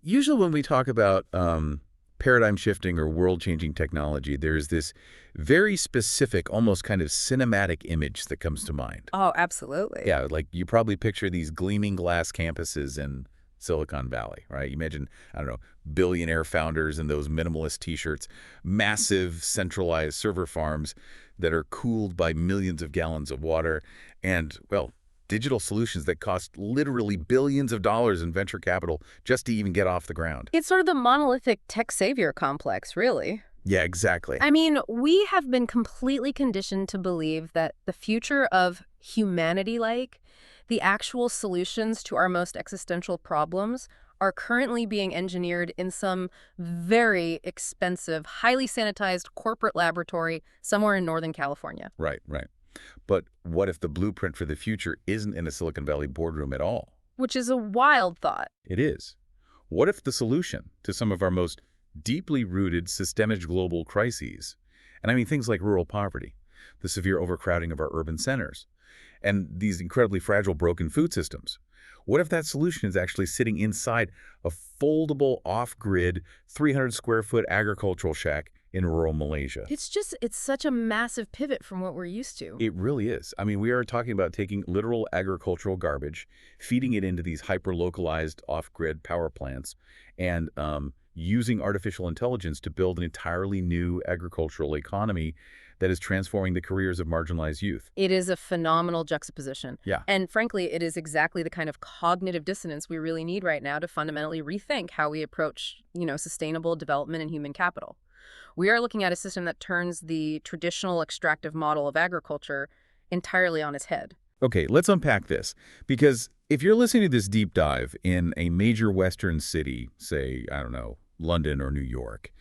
Usually when we talk about paradigm shifting or world-changing technology, there's this very specific, almost kind of cinematic image that comes to mind. Oh, absolutely. Yeah, like you probably picture these gleaming glass campuses in Silicon Valley, right? You imagine, I don't know, billionaire founders in those minimalist T-shirts, massive centralized server farms that are cooled by millions of gallons of water, and, well, digital solutions that cost literally billions of dollars in venture capital just to even get off the ground. It's sort of the monolithic tech savior complex, really. Yeah, exactly. I mean, we have been completely conditioned to believe that the future of humanity, the actual solutions to our most existential problems, are currently being engineered in some very expensive, highly sanitized corporate laboratory somewhere in Northern California. Right, right. But what if the blueprint for the future isn't in a Silicon Valley boardroom at all? Which is a wild thought. It is. What if the solution to some of our most deeply rooted systemic global crises, and I mean things like rural poverty, the severe overcrowding of our urban centers, and these incredibly fragile broken food systems, what if that solution is actually sitting inside a foldable, off-grid, 300-square-foot agricultural shack in rural Malaysia? It's such a massive pivot from what we're used to. It really is. I mean, we are talking about taking literal agricultural garbage, feeding it into these hyper-localized off-grid power plants, and using artificial intelligence to build an entirely new agricultural economy that is transforming the careers of marginalized youth. It is a phenomenal juxtaposition. Yeah. And frankly, it is exactly the kind of cognitive dissonance we really need right now to fundamentally rethink how we approach, sustainable development and human capital. We are looking at a system that turns the traditional extractive model of agriculture entirely on its head. Okay, let's unpack this. Because if you're listening to this deep dive in a major Western city, say, I don't know, London or New York,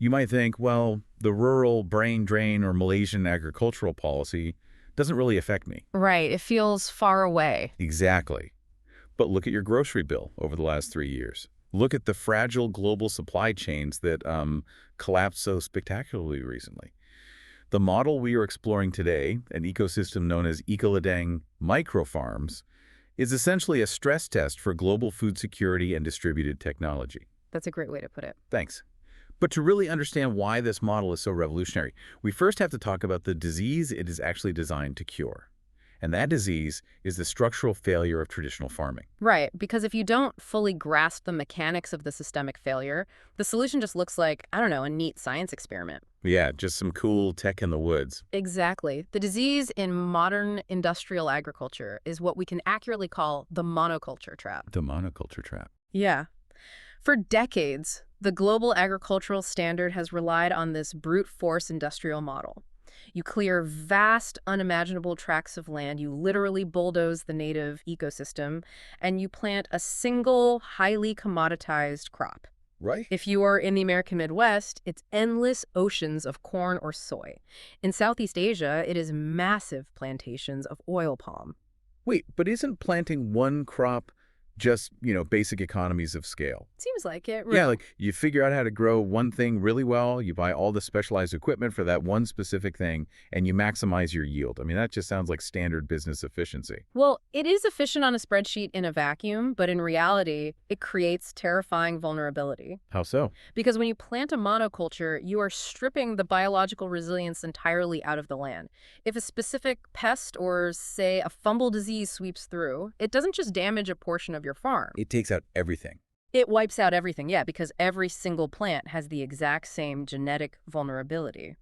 you might think, well, the rural brain drain or Malaysian agricultural policy doesn't really affect me. Right. It feels far away. Exactly. But look at your grocery bill over the last 3 years. Look at the fragile global supply chains that collapsed so spectacularly recently. The model we are exploring today, an ecosystem known as Ecoladang Micro Farms, is essentially a stress test for global food security and distributed technology. That's a great way to put it. Thanks. But to really understand why this model is so revolutionary, we first have to talk about the disease it is actually designed to cure. And that disease is the structural failure of traditional farming. Right, because if you don't fully grasp the mechanics of the systemic failure, the solution just looks like, I don't know, a neat science experiment. Yeah, just some cool tech in the woods. Exactly. The disease in modern industrial agriculture is what we can accurately call the monoculture trap. The monoculture trap. Yeah. For decades, the global agricultural standard has relied on this brute force industrial model. You clear vast, unimaginable tracts of land, you literally bulldoze the native ecosystem, and you plant a single, highly commoditized crop. Right. If you are in the American Midwest, it's endless oceans of corn or soy. In Southeast Asia, it is massive plantations of oil palm. Wait, but isn't planting one crop just, basic economies of scale? Seems like it. Yeah, like you figure out how to grow one thing really well, you buy all the specialized equipment for that one specific thing, and you maximize your yield. I mean, that just sounds like standard business efficiency. Well, it is efficient on a spreadsheet in a vacuum, but in reality, it creates terrifying vulnerability. How so? Because when you plant a monoculture, you are stripping the biological resilience entirely out of the land. If a specific pest or, say, a fungal disease sweeps through, it doesn't just damage a portion of your farm. It takes out everything. It wipes out everything, yeah, because every single plant has the exact same genetic vulnerability.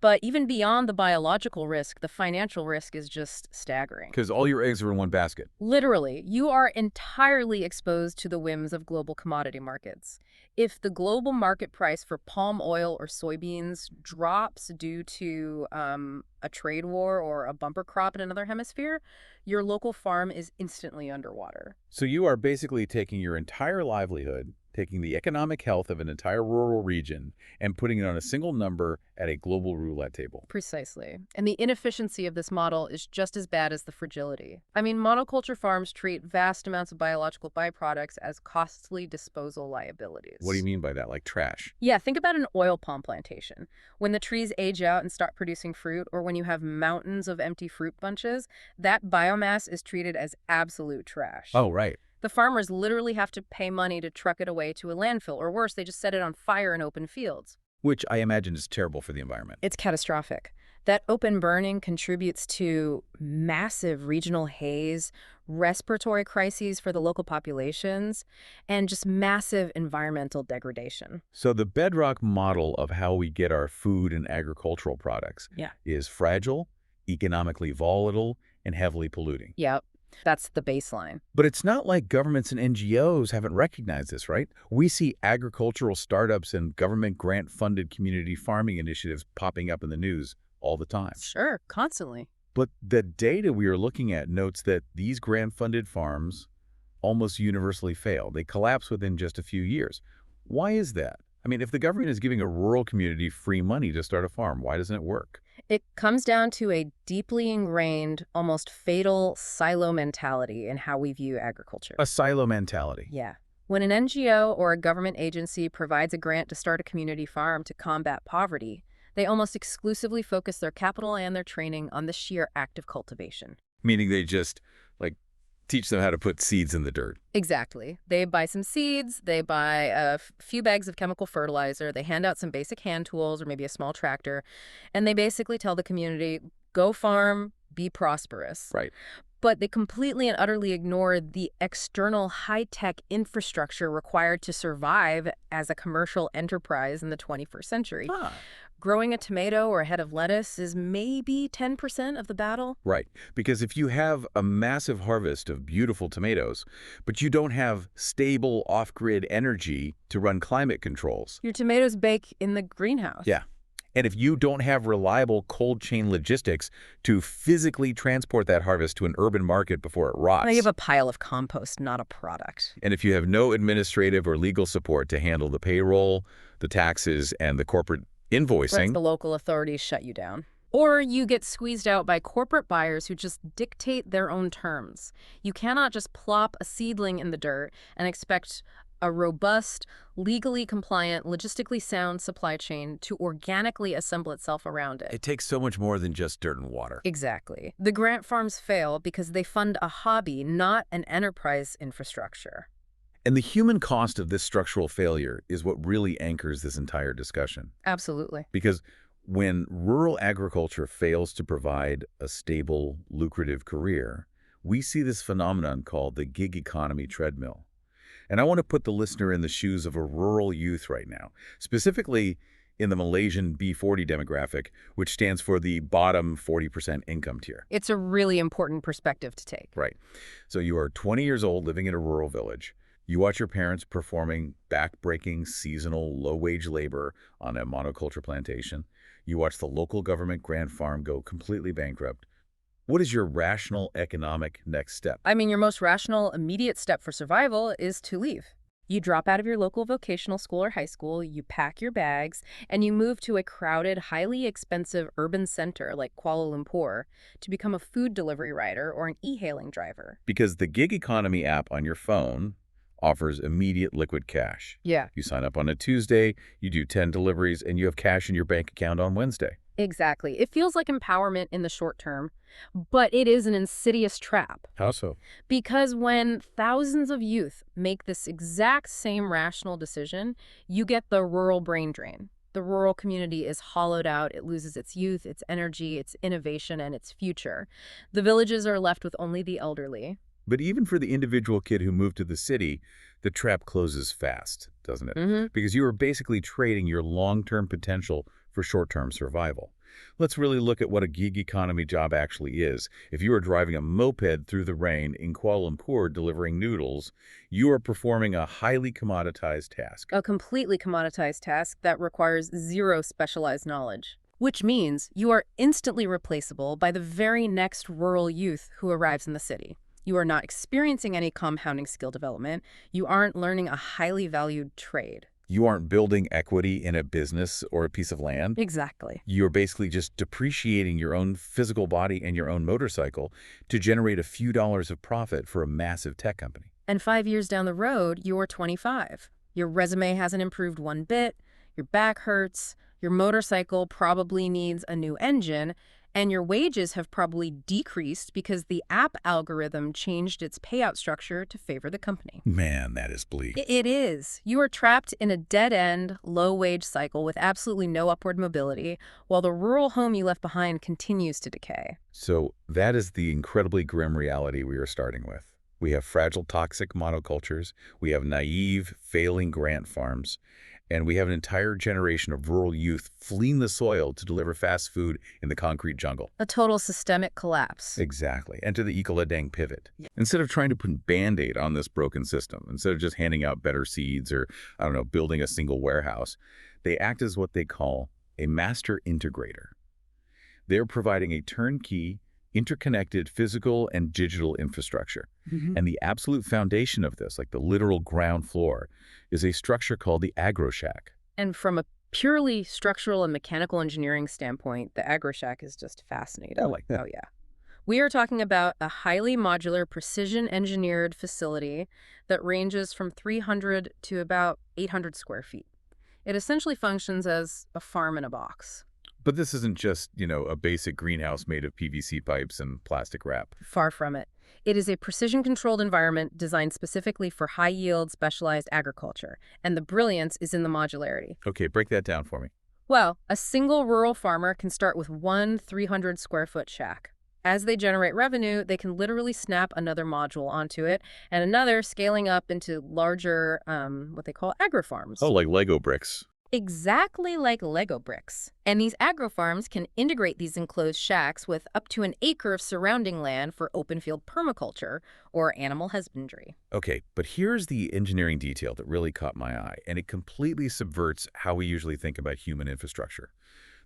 But even beyond the biological risk, the financial risk is just staggering. Because all your eggs are in one basket. Literally, you are entirely exposed to the whims of global commodity markets. If the global market price for palm oil or soybeans drops due to a trade war or a bumper crop in another hemisphere, your local farm is instantly underwater. So you are basically taking your entire livelihood, taking the economic health of an entire rural region, and putting it on a single number at a global roulette table. Precisely. And the inefficiency of this model is just as bad as the fragility. I mean, monoculture farms treat vast amounts of biological byproducts as costly disposal liabilities. What do you mean by that? Like trash? Yeah, think about an oil palm plantation. When the trees age out and start producing fruit, or when you have mountains of empty fruit bunches, that biomass is treated as absolute trash. Oh, right. The farmers literally have to pay money to truck it away to a landfill, or worse, they just set it on fire in open fields. Which I imagine is terrible for the environment. It's catastrophic. That open burning contributes to massive regional haze, respiratory crises for the local populations, and just massive environmental degradation. So the bedrock model of how we get our food and agricultural products is fragile, economically volatile, and heavily polluting. Yep, that's the baseline. But it's not like governments and NGOs haven't recognized this, right? We see agricultural startups and government grant-funded community farming initiatives popping up in the news all the time. Sure, constantly. But the data we are looking at notes that these grant-funded farms almost universally fail. They collapse within just a few years. Why is that? I mean, if the government is giving a rural community free money to start a farm, why doesn't it work? It comes down to a deeply ingrained, almost fatal silo mentality in how we view agriculture. A silo mentality. Yeah. When an NGO or a government agency provides a grant to start a community farm to combat poverty, they almost exclusively focus their capital and their training on the sheer act of cultivation. Meaning they just, teach them how to put seeds in the dirt. Exactly. They buy some seeds, they buy a few bags of chemical fertilizer, they hand out some basic hand tools or maybe a small tractor, and they basically tell the community, go farm, be prosperous. Right. But they completely and utterly ignore the external high-tech infrastructure required to survive as a commercial enterprise in the 21st century. Growing a tomato or a head of lettuce is maybe 10% of the battle. Right. Because if you have a massive harvest of beautiful tomatoes, but you don't have stable off-grid energy to run climate controls. Your tomatoes bake in the greenhouse. Yeah. And if you don't have reliable cold chain logistics to physically transport that harvest to an urban market before it rots. And you have a pile of compost, not a product. And if you have no administrative or legal support to handle the payroll, the taxes, and the corporate invoicing. The local authorities shut you down. Or you get squeezed out by corporate buyers who just dictate their own terms. You cannot just plop a seedling in the dirt and expect a robust, legally compliant, logistically sound supply chain to organically assemble itself around it. It takes so much more than just dirt and water. Exactly. The grant farms fail because they fund a hobby, not an enterprise infrastructure. And the human cost of this structural failure is what really anchors this entire discussion. Absolutely. Because when rural agriculture fails to provide a stable, lucrative career, we see this phenomenon called the gig economy treadmill. And I want to put the listener in the shoes of a rural youth right now, specifically in the Malaysian B40 demographic, which stands for the bottom 40% income tier. It's a really important perspective to take. Right. So you are 20 years old living in a rural village. You watch your parents performing back-breaking seasonal low-wage labor on a monoculture plantation. You watch the local government grant farm go completely bankrupt. What is your rational economic next step? I mean, your most rational immediate step for survival is to leave. You drop out of your local vocational school or high school, you pack your bags, and you move to a crowded, highly expensive urban center like Kuala Lumpur to become a food delivery rider or an e-hailing driver. Because the gig economy app on your phone offers immediate liquid cash. Yeah. You sign up on a Tuesday, you do 10 deliveries, and you have cash in your bank account on Wednesday. Exactly. It feels like empowerment in the short term, but it is an insidious trap. How so? Because when thousands of youth make this exact same rational decision, you get the rural brain drain. The rural community is hollowed out. It loses its youth, its energy, its innovation, and its future. The villages are left with only the elderly. But even for the individual kid who moved to the city, the trap closes fast, doesn't it? Mm-hmm. Because you are basically trading your long-term potential for short-term survival. Let's really look at what a gig economy job actually is. If you are driving a moped through the rain in Kuala Lumpur delivering noodles, you are performing a highly commoditized task. A completely commoditized task that requires zero specialized knowledge. Which means you are instantly replaceable by the very next rural youth who arrives in the city. You are not experiencing any compounding skill development. You aren't learning a highly valued trade. You aren't building equity in a business or a piece of land. Exactly. You're basically just depreciating your own physical body and your own motorcycle to generate a few dollars of profit for a massive tech company. And 5 years down the road, you're 25. Your resume hasn't improved one bit. Your back hurts. Your motorcycle probably needs a new engine. And your wages have probably decreased because the app algorithm changed its payout structure to favor the company. Man, that is bleak. It is. You are trapped in a dead-end, low-wage cycle with absolutely no upward mobility, while the rural home you left behind continues to decay. So that is the incredibly grim reality we are starting with. We have fragile, toxic monocultures, we have naive, failing grant farms, and we have an entire generation of rural youth fleeing the soil to deliver fast food in the concrete jungle. A total systemic collapse. Exactly. Enter the Ecoladang pivot. Instead of trying to put Band-Aid on this broken system, instead of just handing out better seeds or, building a single warehouse, they act as what they call a master integrator. They're providing a turnkey, interconnected physical and digital infrastructure. And the absolute foundation of this, like the literal ground floor, is a structure called the AgroShack. And from a purely structural and mechanical engineering standpoint, the AgroShack is just fascinating. I like that. Oh, yeah. We are talking about a highly modular, precision-engineered facility that ranges from 300 to about 800 square feet. It essentially functions as a farm in a box. But this isn't just, a basic greenhouse made of PVC pipes and plastic wrap. Far from it. It is a precision-controlled environment designed specifically for high-yield, specialized agriculture, and the brilliance is in the modularity. Okay, break that down for me. Well, a single rural farmer can start with one 300-square-foot shack. As they generate revenue, they can literally snap another module onto it, and another scaling up into larger, what they call agrofarms. Oh, like Lego bricks. Exactly like Lego bricks. And these agrofarms can integrate these enclosed shacks with up to an acre of surrounding land for open field permaculture or animal husbandry. Okay, but here's the engineering detail that really caught my eye, and it completely subverts how we usually think about human infrastructure.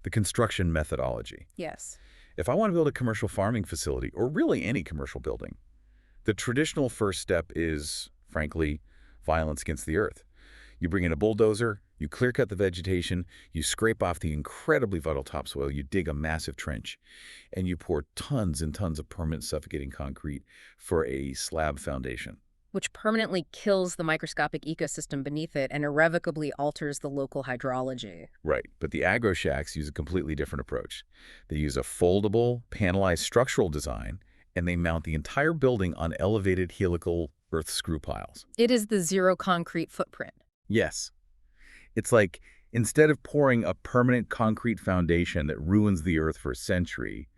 The construction methodology. Yes. If I want to build a commercial farming facility, or really any commercial building, the traditional first step is, frankly, violence against the earth. You bring in a bulldozer, you clear-cut the vegetation, you scrape off the incredibly vital topsoil, you dig a massive trench, and you pour tons and tons of permanent suffocating concrete for a slab foundation. Which permanently kills the microscopic ecosystem beneath it and irrevocably alters the local hydrology. Right, but the AgroShacks use a completely different approach. They use a foldable, panelized structural design, and they mount the entire building on elevated helical earth screw piles. It is the zero concrete footprint. Yes. It's like, instead of pouring a permanent concrete foundation that ruins the earth for a century,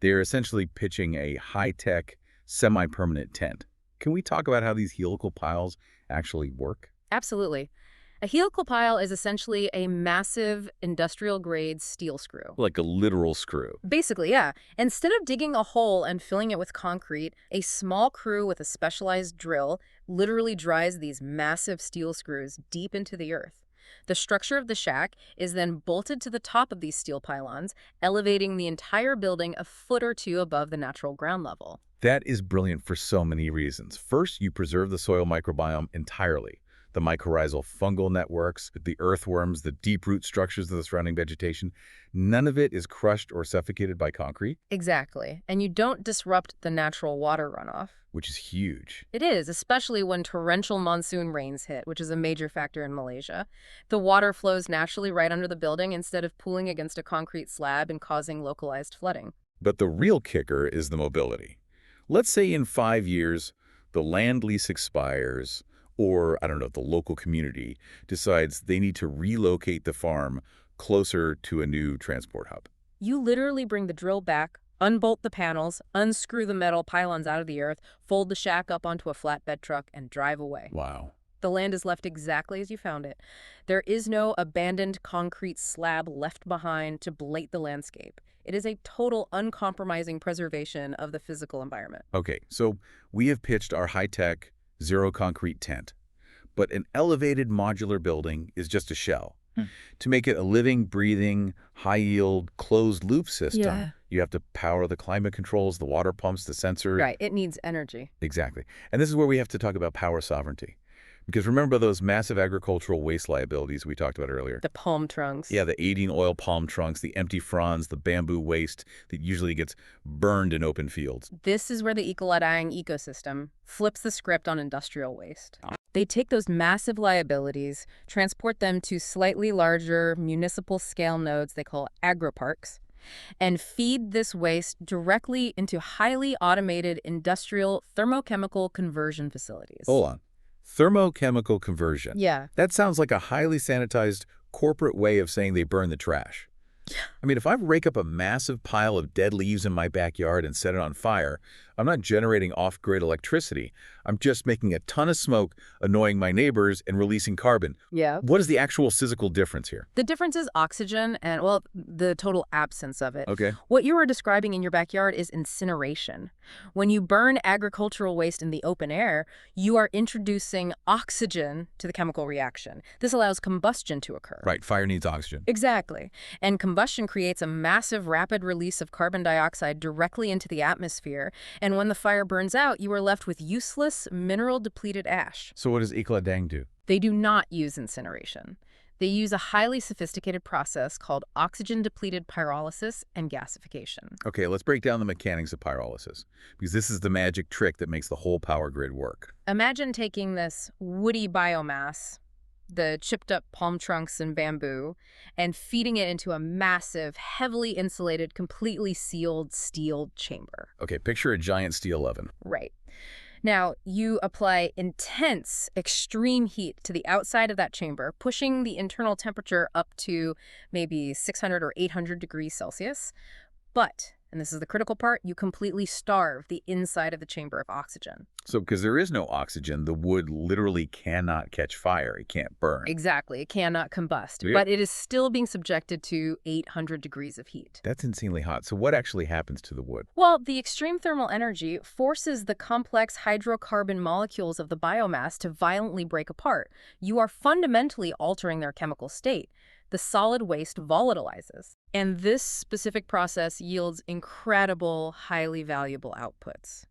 they're essentially pitching a high-tech, semi-permanent tent. Can we talk about how these helical piles actually work? Absolutely. A helical pile is essentially a massive industrial-grade steel screw. Like a literal screw. Basically, yeah. Instead of digging a hole and filling it with concrete, a small crew with a specialized drill literally drives these massive steel screws deep into the earth. The structure of the shack is then bolted to the top of these steel pylons, elevating the entire building a foot or two above the natural ground level. That is brilliant for so many reasons. First, you preserve the soil microbiome entirely. The mycorrhizal fungal networks, the earthworms, the deep root structures of the surrounding vegetation, none of it is crushed or suffocated by concrete. Exactly. And you don't disrupt the natural water runoff. Which is huge. It is, especially when torrential monsoon rains hit, which is a major factor in Malaysia. The water flows naturally right under the building instead of pooling against a concrete slab and causing localized flooding. But the real kicker is the mobility. Let's say in 5 years, the land lease expires, or, the local community decides they need to relocate the farm closer to a new transport hub. You literally bring the drill back, unbolt the panels, unscrew the metal pylons out of the earth, fold the shack up onto a flatbed truck, and drive away. Wow. The land is left exactly as you found it. There is no abandoned concrete slab left behind to blight the landscape. It is a total uncompromising preservation of the physical environment. Okay, so we have pitched our high-tech, zero-concrete tent. But an elevated modular building is just a shell. To make it a living, breathing, high-yield, closed-loop system, you have to power the climate controls, the water pumps, the sensors. Right, it needs energy. Exactly. And this is where we have to talk about power sovereignty. Because remember those massive agricultural waste liabilities we talked about earlier? The palm trunks. Yeah, the 18 oil palm trunks, the empty fronds, the bamboo waste that usually gets burned in open fields. This is where the Ecoladang ecosystem flips the script on industrial waste. They take those massive liabilities, transport them to slightly larger municipal scale nodes they call AgroParks, and feed this waste directly into highly automated industrial thermochemical conversion facilities. Hold on. Thermochemical conversion. Yeah. That sounds like a highly sanitized corporate way of saying they burn the trash. I mean, if I rake up a massive pile of dead leaves in my backyard and set it on fire, I'm not generating off-grid electricity. I'm just making a ton of smoke, annoying my neighbors, and releasing carbon. Yeah. What is the actual physical difference here? The difference is oxygen and, well, the total absence of it. Okay. What you are describing in your backyard is incineration. When you burn agricultural waste in the open air, you are introducing oxygen to the chemical reaction. This allows combustion to occur. Right, fire needs oxygen. Exactly. And combustion creates a massive rapid release of carbon dioxide directly into the atmosphere. And when the fire burns out, you are left with useless, mineral-depleted ash. So what does Ecoladang do? They do not use incineration. They use a highly sophisticated process called oxygen-depleted pyrolysis and gasification. Okay, let's break down the mechanics of pyrolysis, because this is the magic trick that makes the whole power grid work. Imagine taking this woody biomass, the chipped up palm trunks and bamboo, and feeding it into a massive, heavily insulated, completely sealed steel chamber. Okay, picture a giant steel oven. Right. Now, you apply intense, extreme heat to the outside of that chamber, pushing the internal temperature up to maybe 600 or 800 degrees Celsius. But, and this is the critical part, you completely starve the inside of the chamber of oxygen. So because there is no oxygen, the wood literally cannot catch fire. It can't burn. Exactly. It cannot combust, Yeah. but it is still being subjected to 800 degrees of heat. That's insanely hot. So what actually happens to the wood? Well, the extreme thermal energy forces the complex hydrocarbon molecules of the biomass to violently break apart. You are fundamentally altering their chemical state. The solid waste volatilizes. And this specific process yields incredible, highly valuable outputs.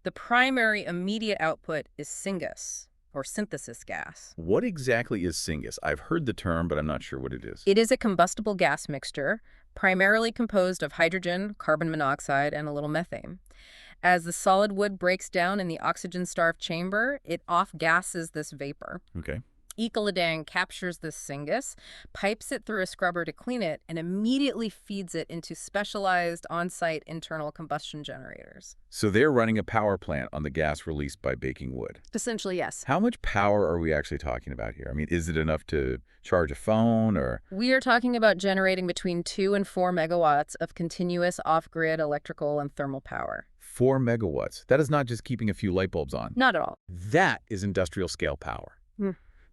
The primary immediate output is syngas, or synthesis gas. What exactly is syngas? I've heard the term, but I'm not sure what it is. It is a combustible gas mixture, primarily composed of hydrogen, carbon monoxide, and a little methane. As the solid wood breaks down in the oxygen-starved chamber, it off-gasses this vapor. Okay. Ecoladang captures this syngas, pipes it through a scrubber to clean it, and immediately feeds it into specialized on-site internal combustion generators. So they're running a power plant on the gas released by baking wood. Essentially, yes. How much power are we actually talking about here? I mean, is it enough to charge a phone or? We are talking about generating between 2 and 4 megawatts of continuous off-grid electrical and thermal power. 4 megawatts. That is not just keeping a few light bulbs on. Not at all. That is industrial scale power.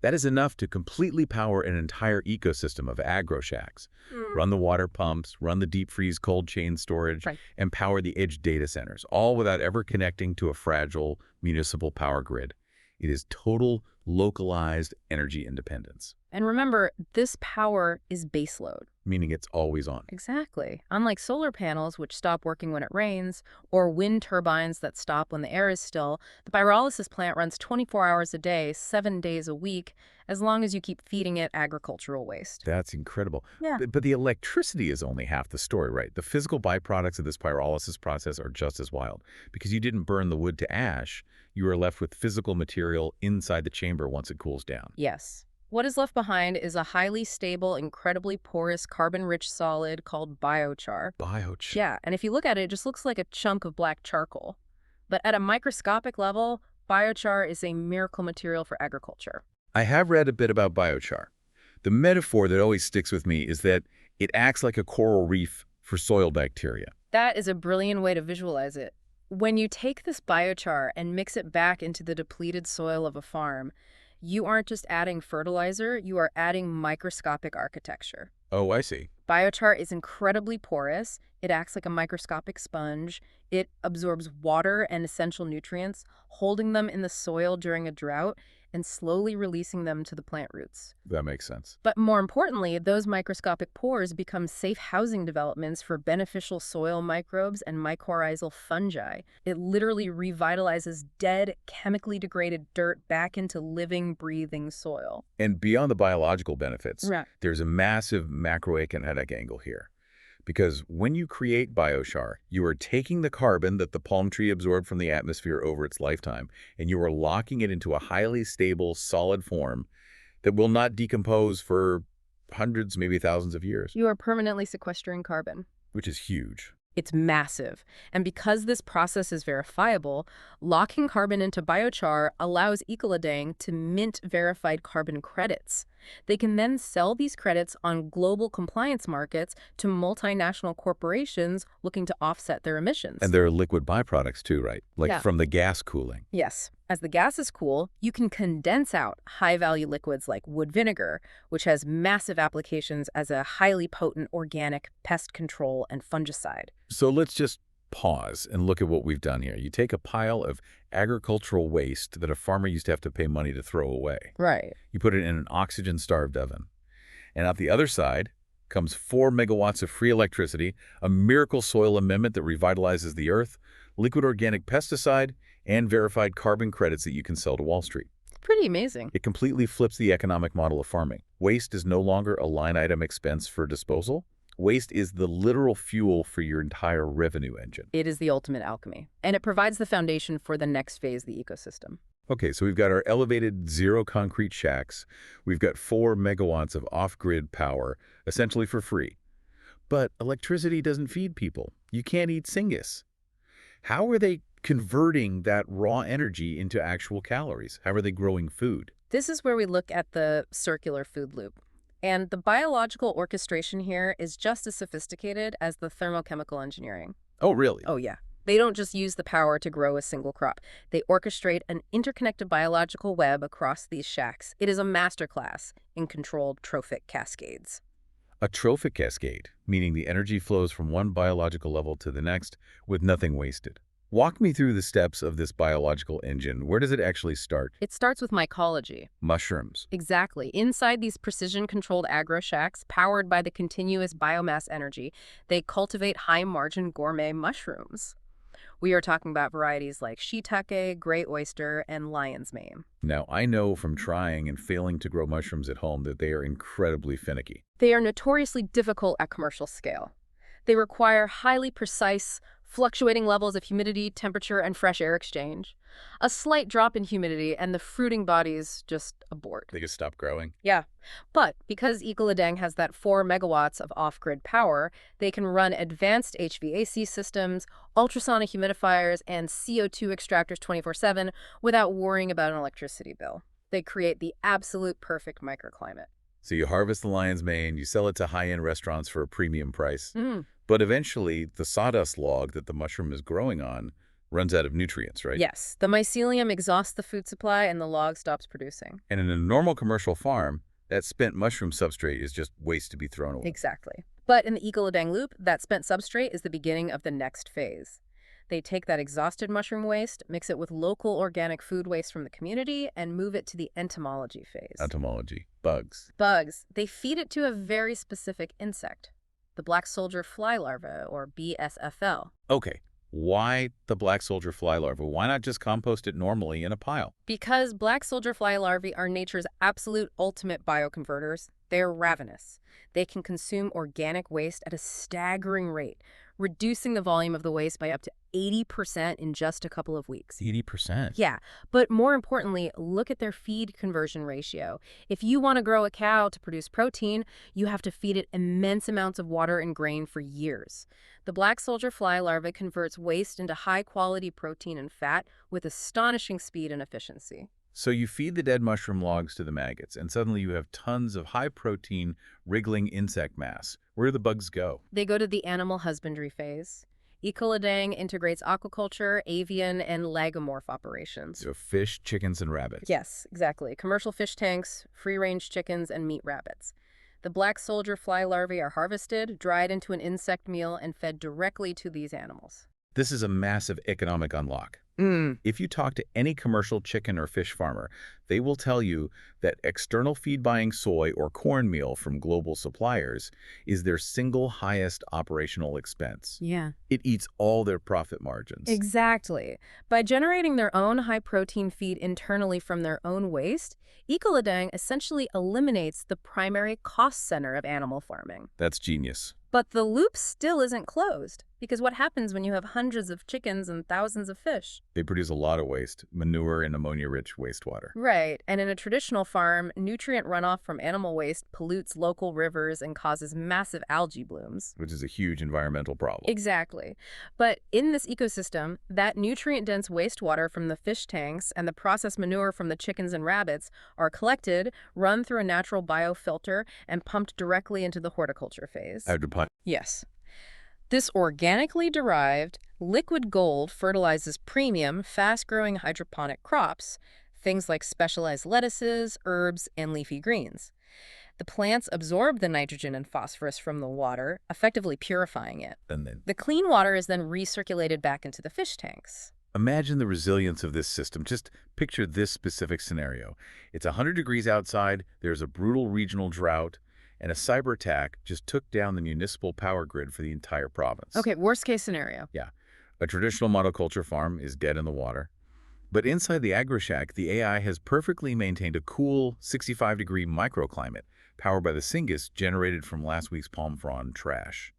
That is enough to completely power an entire ecosystem of AgroShacks, run the water pumps, run the deep freeze cold chain storage, Right. and power the edge data centers, all without ever connecting to a fragile municipal power grid. It is total localized energy independence, And remember, this power is baseload. meaning it's always on. Exactly. Unlike solar panels, which stop working when it rains, or wind turbines that stop when the air is still, the pyrolysis plant runs 24 hours a day, 7 days a week, as long as you keep feeding it agricultural waste. That's incredible. Yeah. But the electricity is only half the story, right? The physical byproducts of this pyrolysis process are just as wild. Because you didn't burn the wood to ash, you are left with physical material inside the chamber once it cools down. Yes. What is left behind is a highly stable, incredibly porous, carbon-rich solid called biochar. Biochar. Yeah, and if you look at it, it just looks like a chunk of black charcoal. But at a microscopic level, biochar is a miracle material for agriculture. I have read a bit about biochar. The metaphor that always sticks with me is that it acts like a coral reef for soil bacteria. That is a brilliant way to visualize it. When you take this biochar and mix it back into the depleted soil of a farm, you aren't just adding fertilizer, you are adding microscopic architecture. Oh, I see. Biochar is incredibly porous. It acts like a microscopic sponge. It absorbs water and essential nutrients, holding them in the soil during a drought and slowly releasing them to the plant roots. That makes sense. But more importantly, those microscopic pores become safe housing developments for beneficial soil microbes and mycorrhizal fungi. It literally revitalizes dead, chemically degraded dirt back into living, breathing soil. And beyond the biological benefits, Right. there's a massive macroeconomic angle here. Because when you create biochar, you are taking the carbon that the palm tree absorbed from the atmosphere over its lifetime, and you are locking it into a highly stable, solid form that will not decompose for hundreds, maybe thousands of years. You are permanently sequestering carbon. which is huge. It's massive. And because this process is verifiable, locking carbon into biochar allows Ecoladang to mint verified carbon credits. They can then sell these credits on global compliance markets to multinational corporations looking to offset their emissions. And there are liquid byproducts too, right? Like Yeah. from the gas cooling. Yes. As the gases cool, you can condense out high-value liquids like wood vinegar, which has massive applications as a highly potent organic pest control and fungicide. So let's just pause and look at what we've done here. You take a pile of agricultural waste that a farmer used to have to pay money to throw away. Right. You put it in an oxygen-starved oven. And out the other side comes 4 megawatts of free electricity, a miracle soil amendment that revitalizes the earth, liquid organic pesticide, and verified carbon credits that you can sell to Wall Street. Pretty amazing. It completely flips the economic model of farming. Waste is no longer a line-item expense for disposal. Waste is the literal fuel for your entire revenue engine. It is the ultimate alchemy, and it provides the foundation for the next phase of the ecosystem. Okay, so we've got our elevated zero-concrete shacks. We've got 4 megawatts of off-grid power, essentially for free. But electricity doesn't feed people. You can't eat Singus. How are they converting that raw energy into actual calories? How are they growing food? This is where we look at the circular food loop. And the biological orchestration here is just as sophisticated as the thermochemical engineering. Oh, really? Oh, yeah. They don't just use the power to grow a single crop. They orchestrate an interconnected biological web across these shacks. It is a masterclass in controlled trophic cascades. A trophic cascade, meaning the energy flows from one biological level to the next with nothing wasted. Walk me through the steps of this biological engine. Where does it actually start? It starts with mycology. Mushrooms. Exactly. Inside these precision-controlled AgroShacks, powered by the continuous biomass energy, they cultivate high-margin gourmet mushrooms. We are talking about varieties like shiitake, gray oyster, and lion's mane. Now, I know from trying and failing to grow mushrooms at home that they are incredibly finicky. They are notoriously difficult at commercial scale. They require highly precise, fluctuating levels of humidity, temperature, and fresh air exchange. A slight drop in humidity and the fruiting bodies just abort. They just stop growing. Yeah, but because Ecoladang has that 4 megawatts of off-grid power, they can run advanced HVAC systems, ultrasonic humidifiers, and CO2 extractors 24/7 without worrying about an electricity bill. They create the absolute perfect microclimate. So you harvest the lion's mane, you sell it to high-end restaurants for a premium price. Mm. But eventually, the sawdust log that the mushroom is growing on runs out of nutrients, right? Yes, the mycelium exhausts the food supply and the log stops producing. And in a normal commercial farm, that spent mushroom substrate is just waste to be thrown away. Exactly. But in the Ecoladang loop, that spent substrate is the beginning of the next phase. They take that exhausted mushroom waste, mix it with local organic food waste from the community, and move it to the entomology phase. Entomology. Bugs. Bugs. They feed it to a very specific insect, the black soldier fly larva, or BSFL. Okay. Why the black soldier fly larva? Why not just compost it normally in a pile? Because black soldier fly larvae are nature's absolute ultimate bioconverters. They're ravenous. They can consume organic waste at a staggering rate, reducing the volume of the waste by up to 80% in just a couple of weeks. 80%? Yeah, but more importantly, look at their feed conversion ratio. If you want to grow a cow to produce protein, you have to feed it immense amounts of water and grain for years. The black soldier fly larva converts waste into high-quality protein and fat with astonishing speed and efficiency. So you feed the dead mushroom logs to the maggots, and suddenly you have tons of high-protein, wriggling insect mass. Where do the bugs go? They go to the animal husbandry phase. Ecoladang integrates aquaculture, avian, and lagomorph operations. So fish, chickens, and rabbits. Yes, exactly. Commercial fish tanks, free-range chickens, and meat rabbits. The black soldier fly larvae are harvested, dried into an insect meal, and fed directly to these animals. This is a massive economic unlock. If you talk to any commercial chicken or fish farmer, they will tell you that external feed buying soy or cornmeal from global suppliers is their single highest operational expense. Yeah. It eats all their profit margins. Exactly. By generating their own high-protein feed internally from their own waste, Ecoladang essentially eliminates the primary cost center of animal farming. That's genius. But the loop still isn't closed, because what happens when you have hundreds of chickens and thousands of fish? They produce a lot of waste, manure and ammonia-rich wastewater. Right, and in a traditional farm, nutrient runoff from animal waste pollutes local rivers and causes massive algae blooms. Which is a huge environmental problem. Exactly. But in this ecosystem, that nutrient-dense wastewater from the fish tanks and the processed manure from the chickens and rabbits are collected, run through a natural biofilter, and pumped directly into the horticulture phase. Hydroponic. Yes. This organically derived liquid gold fertilizes premium, fast-growing hydroponic crops, things like specialized lettuces, herbs, and leafy greens. The plants absorb the nitrogen and phosphorus from the water, effectively purifying it. The clean water is then recirculated back into the fish tanks. Imagine the resilience of this system. Just picture this specific scenario. It's 100 degrees outside, there's a brutal regional drought, and a cyber attack just took down the municipal power grid for the entire province. Okay, worst case scenario. Yeah. A traditional monoculture farm is dead in the water. But inside the AgroShack, the AI has perfectly maintained a cool 65-degree microclimate powered by the syngus generated from last week's palm frond trash.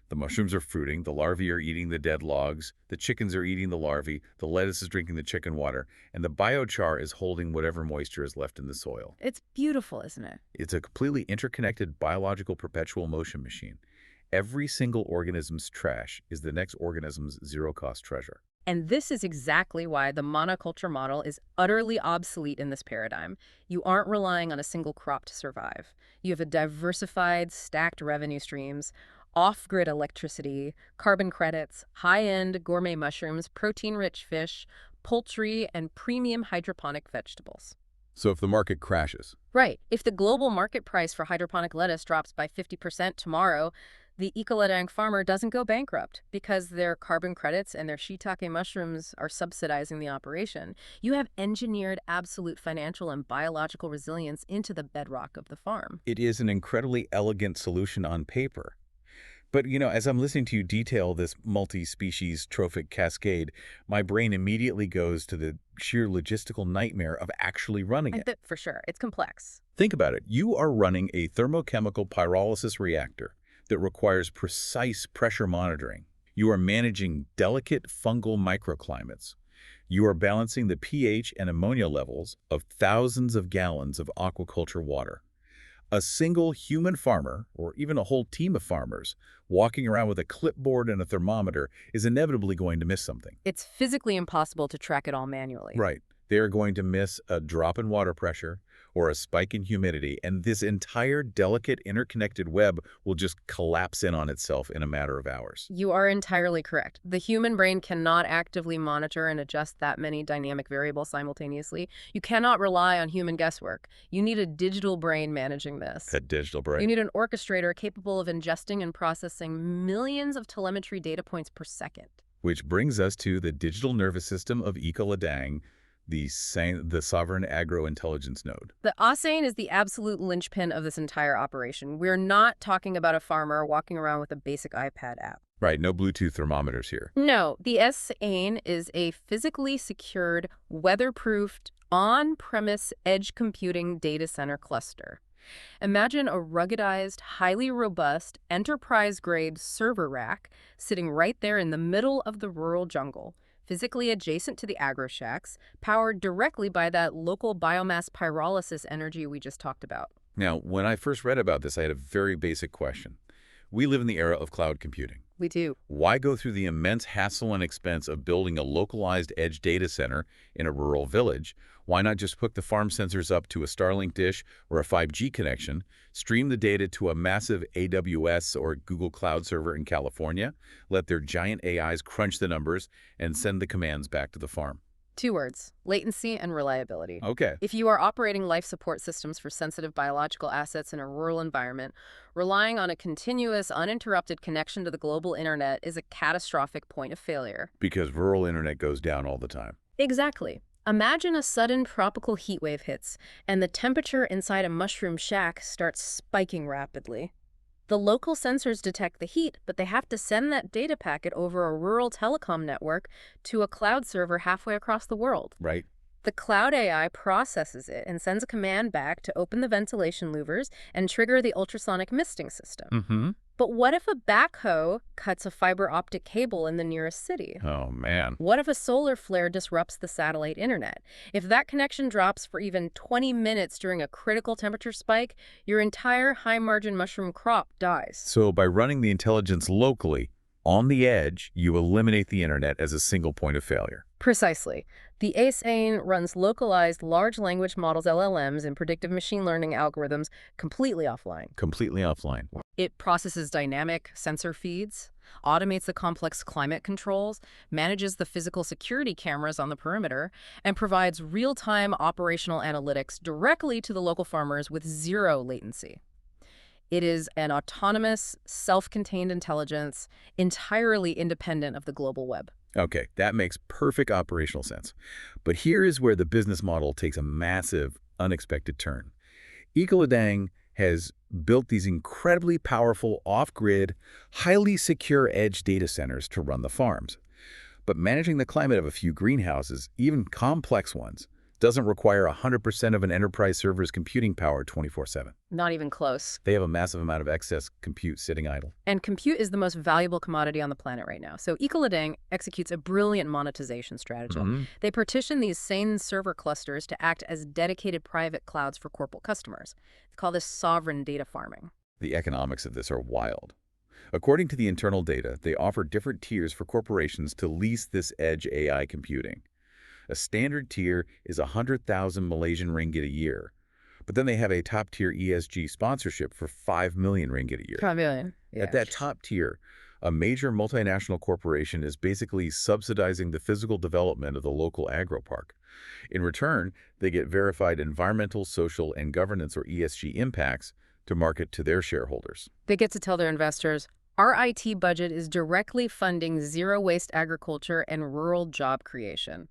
The mushrooms are fruiting, the larvae are eating the dead logs, the chickens are eating the larvae, the lettuce is drinking the chicken water, and the biochar is holding whatever moisture is left in the soil. It's beautiful, isn't it? It's a completely interconnected biological perpetual motion machine. Every single organism's trash is the next organism's zero-cost treasure. And this is exactly why the monoculture model is utterly obsolete in this paradigm. You aren't relying on a single crop to survive. You have a diversified, stacked revenue streams, off-grid electricity, carbon credits, high-end gourmet mushrooms, protein-rich fish, poultry, and premium hydroponic vegetables. So if the market crashes? Right. If the global market price for hydroponic lettuce drops by 50% tomorrow, the Ecoladang farmer doesn't go bankrupt because their carbon credits and their shiitake mushrooms are subsidizing the operation. You have engineered absolute financial and biological resilience into the bedrock of the farm. It is an incredibly elegant solution on paper. But, as I'm listening to you detail this multi-species trophic cascade, my brain immediately goes to the sheer logistical nightmare of actually running it. For sure. It's complex. Think about it. You are running a thermochemical pyrolysis reactor that requires precise pressure monitoring. You are managing delicate fungal microclimates. You are balancing the pH and ammonia levels of thousands of gallons of aquaculture water. A single human farmer, or even a whole team of farmers, walking around with a clipboard and a thermometer is inevitably going to miss something. It's physically impossible to track it all manually. Right. They are going to miss a drop in water pressure or a spike in humidity, and this entire delicate interconnected web will just collapse in on itself in a matter of hours. You are entirely correct. The human brain cannot actively monitor and adjust that many dynamic variables simultaneously. You cannot rely on human guesswork. You need a digital brain managing this. A digital brain. You need an orchestrator capable of ingesting and processing millions of telemetry data points per second. Which brings us to the digital nervous system of Ecoladang, the SAIN, the Sovereign Agro-Intelligence Node. The SAIN is the absolute linchpin of this entire operation. We're not talking about a farmer walking around with a basic iPad app. Right, no Bluetooth thermometers here. No, the SAIN is a physically secured, weatherproofed, on-premise edge computing data center cluster. Imagine a ruggedized, highly robust, enterprise-grade server rack sitting right there in the middle of the rural jungle, physically adjacent to the AgroShacks, powered directly by that local biomass pyrolysis energy we just talked about. Now, when I first read about this, I had a very basic question. We live in the era of cloud computing. We do. Why go through the immense hassle and expense of building a localized edge data center in a rural village? Why not just hook the farm sensors up to a Starlink dish or a 5G connection, stream the data to a massive AWS or Google Cloud server in California, let their giant AIs crunch the numbers, and send the commands back to the farm? 2 words: latency and reliability. Okay. If you are operating life support systems for sensitive biological assets in a rural environment, relying on a continuous, uninterrupted connection to the global internet is a catastrophic point of failure. Because rural internet goes down all the time. Exactly. Imagine a sudden tropical heat wave hits, and the temperature inside a mushroom shack starts spiking rapidly. The local sensors detect the heat, but they have to send that data packet over a rural telecom network to a cloud server halfway across the world. Right. The cloud AI processes it and sends a command back to open the ventilation louvers and trigger the ultrasonic misting system. But what if a backhoe cuts a fiber optic cable in the nearest city? Oh, man. What if a solar flare disrupts the satellite internet? If that connection drops for even 20 minutes during a critical temperature spike, your entire high-margin mushroom crop dies. So by running the intelligence locally, on the edge, you eliminate the internet as a single point of failure. Precisely. The SAIN runs localized large language models, LLMs, and predictive machine learning algorithms completely offline. Completely offline. It processes dynamic sensor feeds, automates the complex climate controls, manages the physical security cameras on the perimeter, and provides real-time operational analytics directly to the local farmers with zero latency. It is an autonomous, self-contained intelligence entirely independent of the global web. Okay, that makes perfect operational sense. But here is where the business model takes a massive, unexpected turn. Ecoladang has built these incredibly powerful, off-grid, highly secure edge data centers to run the farms. But managing the climate of a few greenhouses, even complex ones, doesn't require 100% of an enterprise server's computing power 24/7. Not even close. They have a massive amount of excess compute sitting idle. And compute is the most valuable commodity on the planet right now. So Ecoladang executes a brilliant monetization strategy. They partition these SAIN server clusters to act as dedicated private clouds for corporate customers. They call this sovereign data farming. The economics of this are wild. According to the internal data, they offer different tiers for corporations to lease this edge AI computing. A standard tier is 100,000 Malaysian ringgit a year. But then they have a top-tier ESG sponsorship for 5 million ringgit a year. 5 million. Yeah. At that top tier, a major multinational corporation is basically subsidizing the physical development of the local agropark. In return, they get verified environmental, social, and governance or ESG impacts to market to their shareholders. They get to tell their investors, our IT budget is directly funding zero-waste agriculture and rural job creation.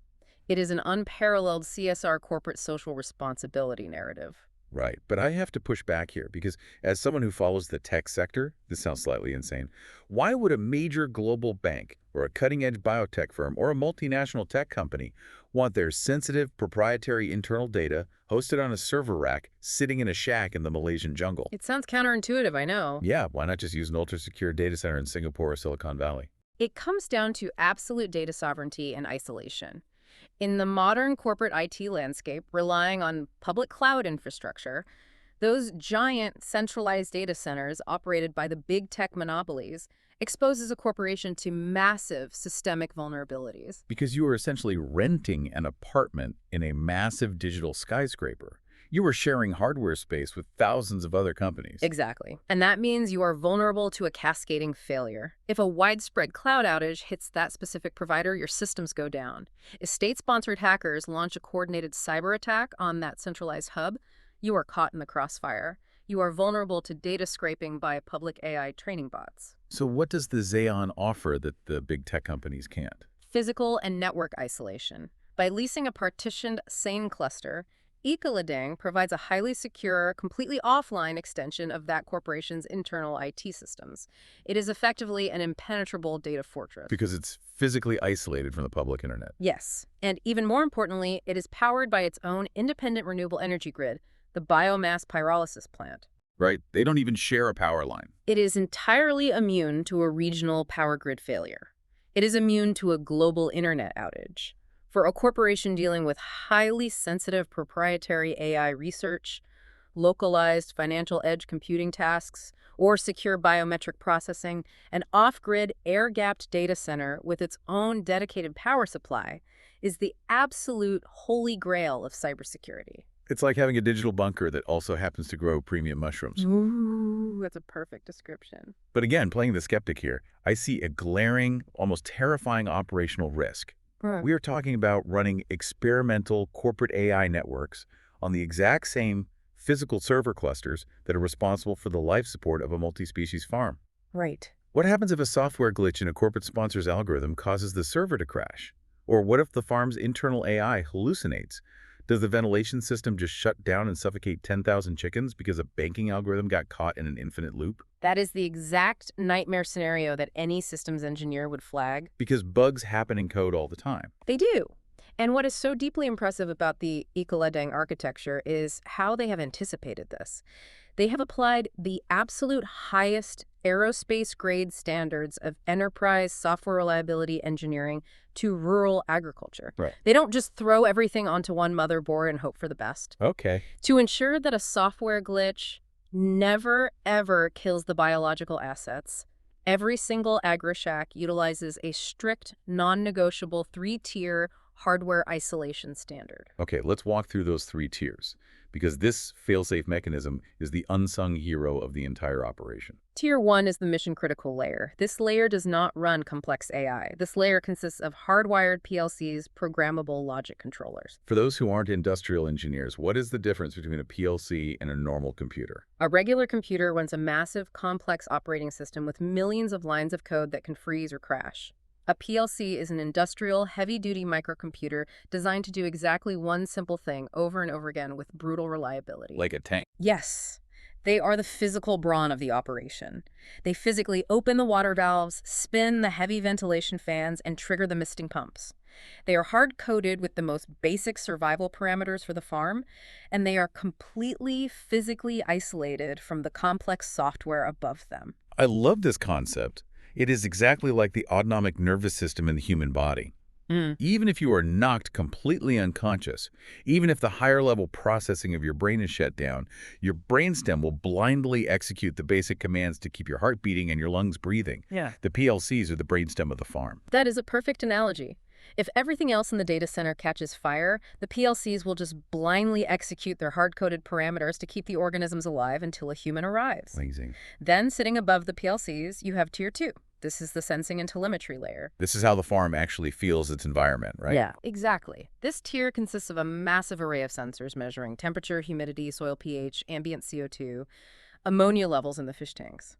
It is an unparalleled CSR corporate social responsibility narrative. Right, but I have to push back here because as someone who follows the tech sector, this sounds slightly insane. Why would a major global bank or a cutting-edge biotech firm or a multinational tech company want their sensitive proprietary internal data hosted on a server rack sitting in a shack in the Malaysian jungle? It sounds counterintuitive, I know. Yeah, why not just use an ultra-secure data center in Singapore or Silicon Valley? It comes down to absolute data sovereignty and isolation. In the modern corporate IT landscape, relying on public cloud infrastructure, those giant centralized data centers operated by the big tech monopolies exposes a corporation to massive systemic vulnerabilities. Because you are essentially renting an apartment in a massive digital skyscraper. You are sharing hardware space with thousands of other companies. Exactly. And that means you are vulnerable to a cascading failure. If a widespread cloud outage hits that specific provider, your systems go down. If state-sponsored hackers launch a coordinated cyber attack on that centralized hub, you are caught in the crossfire. You are vulnerable to data scraping by public AI training bots. So what does the SAIN offer that the big tech companies can't? Physical and network isolation. By leasing a partitioned SAIN cluster, Ecoladang provides a highly secure, completely offline extension of that corporation's internal IT systems. It is effectively an impenetrable data fortress. Because it's physically isolated from the public internet. Yes. And even more importantly, it is powered by its own independent renewable energy grid, the biomass pyrolysis plant. Right? They don't even share a power line. It is entirely immune to a regional power grid failure. It is immune to a global internet outage. For a corporation dealing with highly sensitive proprietary AI research, localized financial edge computing tasks, or secure biometric processing, an off-grid, air-gapped data center with its own dedicated power supply is the absolute holy grail of cybersecurity. It's like having a digital bunker that also happens to grow premium mushrooms. Ooh, that's a perfect description. But again, playing the skeptic here, I see a glaring, almost terrifying operational risk. We are talking about running experimental corporate AI networks on the exact same physical server clusters that are responsible for the life support of a multi-species farm. Right. What happens if a software glitch in a corporate sponsor's algorithm causes the server to crash? Or what if the farm's internal AI hallucinates? Does the ventilation system just shut down and suffocate 10,000 chickens because a banking algorithm got caught in an infinite loop? That is the exact nightmare scenario that any systems engineer would flag. Because bugs happen in code all the time. They do. And what is so deeply impressive about the Ecoladang architecture is how they have anticipated this. They have applied the absolute highest aerospace-grade standards of enterprise software reliability engineering to rural agriculture. Right. They don't just throw everything onto one motherboard and hope for the best. Okay. To ensure that a software glitch never, ever kills the biological assets, every single AgroShack utilizes a strict, non-negotiable 3-tier hardware isolation standard. Okay, let's walk through those 3 tiers, because this fail-safe mechanism is the unsung hero of the entire operation. Tier 1 is the mission-critical layer. This layer does not run complex AI. This layer consists of hardwired PLCs, programmable logic controllers. For those who aren't industrial engineers, what is the difference between a PLC and a normal computer? A regular computer runs a massive, complex operating system with millions of lines of code that can freeze or crash. A PLC is an industrial, heavy-duty microcomputer designed to do exactly one simple thing over and over again with brutal reliability. Like a tank. Yes. They are the physical brawn of the operation. They physically open the water valves, spin the heavy ventilation fans, and trigger the misting pumps. They are hard-coded with the most basic survival parameters for the farm, and they are completely physically isolated from the complex software above them. I love this concept. It is exactly like the autonomic nervous system in the human body. Even if you are knocked completely unconscious, even if the higher-level processing of your brain is shut down, your brainstem will blindly execute the basic commands to keep your heart beating and your lungs breathing. Yeah. The PLCs are the brainstem of the farm. That is a perfect analogy. If everything else in the data center catches fire, the PLCs will just blindly execute their hard-coded parameters to keep the organisms alive until a human arrives. Amazing. Then, sitting above the PLCs, you have Tier 2. This is the sensing and telemetry layer. This is how the farm actually feels its environment, right? Yeah, exactly. This tier consists of a massive array of sensors measuring temperature, humidity, soil pH, ambient CO2, ammonia levels in the fish tanks.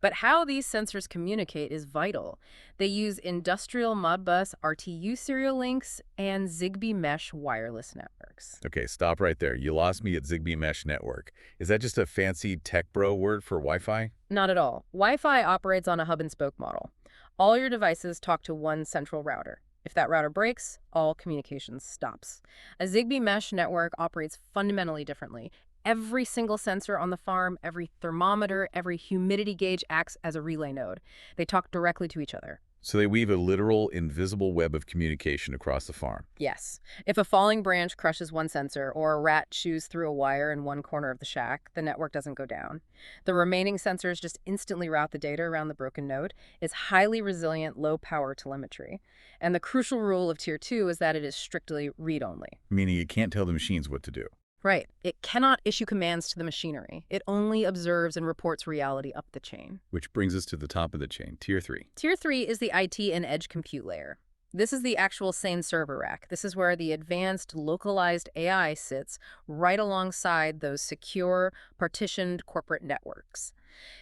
But how these sensors communicate is vital. They use industrial Modbus RTU serial links and Zigbee mesh wireless networks. Okay, stop right there. You lost me at Zigbee Mesh Network. Is that just a fancy tech bro word for Wi-Fi? Not at all. Wi-Fi operates on a hub-and-spoke model. All your devices talk to one central router. If that router breaks, all communication stops. A Zigbee mesh network operates fundamentally differently. Every single sensor on the farm, every thermometer, every humidity gauge acts as a relay node. They talk directly to each other. So they weave a literal, invisible web of communication across the farm. Yes. If a falling branch crushes one sensor or a rat chews through a wire in one corner of the shack, the network doesn't go down. The remaining sensors just instantly route the data around the broken node. It's highly resilient, low-power telemetry. And the crucial rule of Tier 2 is that it is strictly read-only. Meaning you can't tell the machines what to do. Right. It cannot issue commands to the machinery. It only observes and reports reality up the chain. Which brings us to the top of the chain, Tier 3. Tier 3 is the IT and edge compute layer. This is the actual SAIN server rack. This is where the advanced localized AI sits right alongside those secure, partitioned corporate networks.